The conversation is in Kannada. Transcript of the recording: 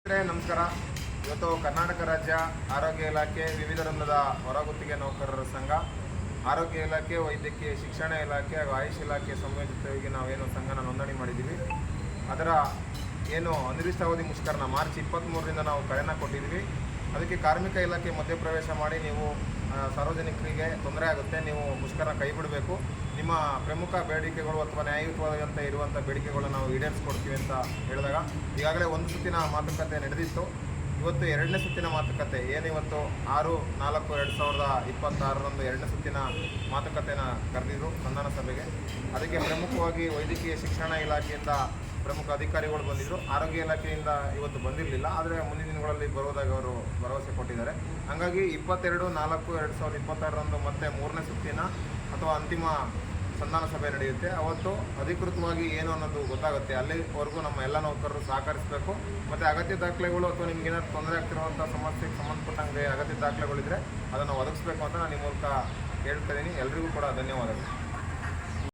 ನಮಸ್ಕಾರ. ಇವತ್ತು ಕರ್ನಾಟಕ ರಾಜ್ಯ ಆರೋಗ್ಯ ಇಲಾಖೆ ವಿವಿಧ ರಂಗದ ಹೊರಗುತ್ತಿಗೆ ನೌಕರರ ಸಂಘ, ಆರೋಗ್ಯ ಇಲಾಖೆ, ವೈದ್ಯಕೀಯ ಶಿಕ್ಷಣ ಇಲಾಖೆ ಹಾಗೂ ಆಯುಷ್ ಇಲಾಖೆ ಸಂಯೋಜಿತವಾಗಿ ನಾವೇನು ಸಂಘನ ನೋಂದಣಿ ಮಾಡಿದ್ದೀವಿ. ಅದರ ಏನು ಅನಿರ್ದಿಷ್ಟಾವಧಿ ಮುಷ್ಕರನ ಮಾರ್ಚ್ 23ರಿಂದ ನಾವು ಕರೆಯನ್ನು ಕೊಟ್ಟಿದ್ದೀವಿ. ಅದಕ್ಕೆ ಕಾರ್ಮಿಕ ಇಲಾಖೆ ಮಧ್ಯಪ್ರವೇಶ ಮಾಡಿ ನೀವು ಸಾರ್ವಜನಿಕರಿಗೆ ತೊಂದರೆ ಆಗುತ್ತೆ, ನೀವು ಮುಷ್ಕರ ಕೈ ಬಿಡಬೇಕು, ನಿಮ್ಮ ಪ್ರಮುಖ ಬೇಡಿಕೆಗಳು ಅಥವಾ ನ್ಯಾಯಯುತವಾದಂಥ ಇರುವಂಥ ಬೇಡಿಕೆಗಳನ್ನು ನಾವು ಈಡೇರಿಸ್ಕೊಡ್ತೀವಿ ಅಂತ ಹೇಳಿದಾಗ ಈಗಾಗಲೇ ಒಂದು ಸುತ್ತಿನ ಮಾತುಕತೆ ನಡೆದಿತ್ತು. ಇವತ್ತು ಎರಡನೇ ಸುತ್ತಿನ ಮಾತುಕತೆ ಏನಿವತ್ತು 6/4/2026ರಂದು ಎರಡನೇ ಸುತ್ತಿನ ಮಾತುಕತೆನ ಕರೆದಿದ್ರು ಸಂಧಾನ ಸಭೆಗೆ. ಅದಕ್ಕೆ ಪ್ರಮುಖವಾಗಿ ವೈದ್ಯಕೀಯ ಶಿಕ್ಷಣ ಇಲಾಖೆಯಿಂದ ಪ್ರಮುಖ ಅಧಿಕಾರಿಗಳು ಬಂದಿದ್ದರು. ಆರೋಗ್ಯ ಇಲಾಖೆಯಿಂದ ಇವತ್ತು ಬಂದಿರಲಿಲ್ಲ, ಆದರೆ ಮುಂದಿನ ದಿನಗಳಲ್ಲಿ ಬರುವುದಾಗಿ ಅವರು ಭರವಸೆ ಕೊಟ್ಟಿದ್ದಾರೆ. ಹಾಗಾಗಿ 22/4/2026ರಂದು ಮತ್ತೆ ಮೂರನೇ ಸುತ್ತಿನ ಅಥವಾ ಅಂತಿಮ ಸಂಧಾನ ಸಭೆ ನಡೆಯುತ್ತೆ. ಅವತ್ತು ಅಧಿಕೃತವಾಗಿ ಏನು ಅನ್ನೋದು ಗೊತ್ತಾಗುತ್ತೆ. ಅಲ್ಲಿವರೆಗೂ ನಮ್ಮ ಎಲ್ಲ ನೌಕರರು ಸಹಕರಿಸಬೇಕು. ಮತ್ತು ಅಗತ್ಯ ದಾಖಲೆಗಳು ಅಥವಾ ನಿಮಗೇನಾದ್ರು ತೊಂದರೆ ಆಗ್ತಿರುವಂಥ ಸಮಸ್ಯೆಗೆ ಸಂಬಂಧಪಟ್ಟಂಗೆ ಅಗತ್ಯ ದಾಖಲೆಗಳಿದ್ದರೆ ಅದನ್ನು ಒದಗಿಸ್ಬೇಕು ಅಂತ ನಾನು ನಿಮ್ಮ ಮೂಲಕ ಹೇಳ್ತಾ ಇದ್ದೀನಿ. ಎಲ್ರಿಗೂ ಕೂಡ ಧನ್ಯವಾದಗಳು.